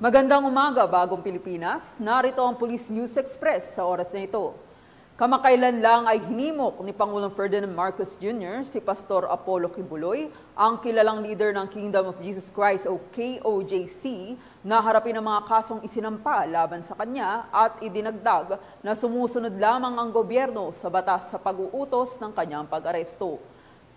Magandang umaga, Bagong Pilipinas. Narito ang Police News Express sa oras na ito. Kamakailan lang ay hinimok ni Pangulong Ferdinand Marcos Jr. si Pastor Apollo Kibuloy, ang kilalang leader ng Kingdom of Jesus Christ o KOJC, na harapin ang mga kasong isinampa laban sa kanya at idinagdag na sumusunod lamang ang gobyerno sa batas sa pag-uutos ng kanyang pag-aresto.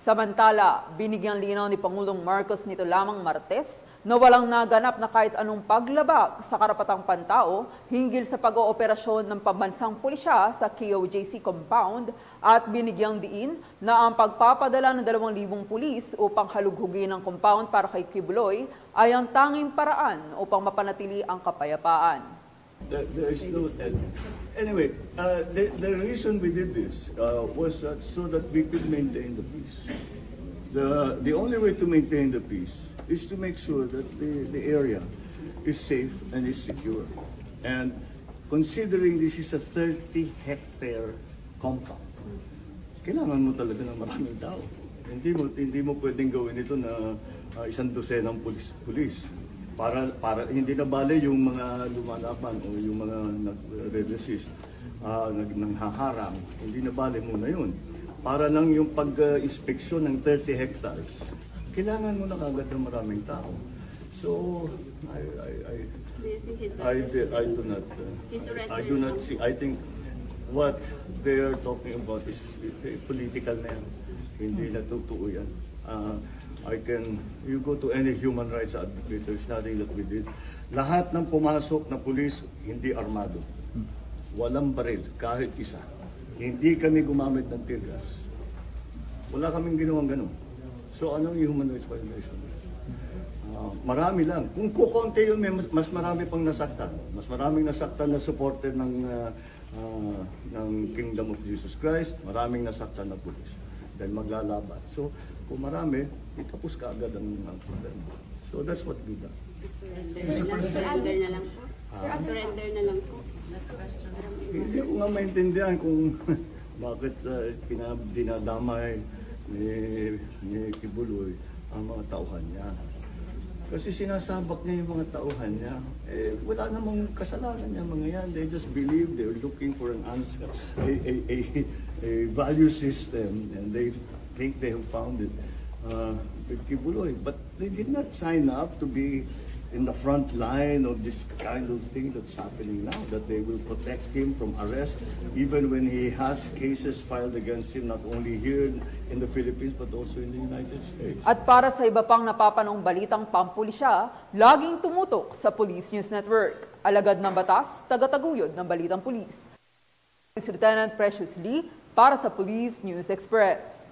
Samantala, binigyang linaw ni Pangulong Marcos nito lamang Martes na walang naganap na kahit anong paglabag sa karapatang pantao hinggil sa pag-ooperasyon ng pambansang pulisya sa KOJC compound at binigyang diin na ang pagpapadala ng 2,000 pulis upang halughugin ang compound para kay Kibuloy ay ang tanging paraan upang mapanatili ang kapayapaan. Anyway, the reason we did this was so that we could maintain the peace. The only way to maintain the peace is to make sure that the area is safe and is secure. And considering this is a 30-hectare compound, kailangan mo talaga ng maraming tao. Hindi mo pwedeng gawin ito na 100 pulis. Para hindi na bale yung mga lumalaban o yung mga nagre-resist, nanghaharang, hindi na bale muna yun. Para lang yung pag-inspeksyon ng 30 hectares, kailangan mo na kagad ng maraming tao. So, I do not see, I think what they are talking about is political na yan. Hindi na totoo yan. You go to any human rights advocate, there's nothing that we did. Lahat ng pumasok na pulis, hindi armado. Walang baril, kahit isa. Hindi kami gumamit ng tear gas. Wala kaming ginawang ganun. So anong human rights violation? Marami lang. Kung kukonti yun, mas marami pang nasaktan. Mas maraming nasaktan na supporter ng Kingdom of Jesus Christ, maraming nasaktan na pulis. Dahil maglalaban. So, kung marami, itapos ka agad ang problema. So, that's what we done. Surrender na lang po. Surrender na lang po. Hindi ko nga maintindihan kung bakit dinadamay ni Kibuloy ang mga tauhan niya. Kasi sinasabak niya yung mga tauhan niya. Wala namang kasalanan niya mga yan. They just believe they're looking for an answer, a value system, and they think they have found it with Kibuloy. But they did not sign up to be in the front line of this kind of thing that's happening now, that they will protect him from arrest, even when he has cases filed against him, not only here in the Philippines, but also in the United States. At para sa iba pang napapanong balitang pampulisya, laging tumutok sa Police News Network. Alagad ng batas, tagataguyod ng balitang pulis. Lieutenant Precious Lee para sa Police News Express.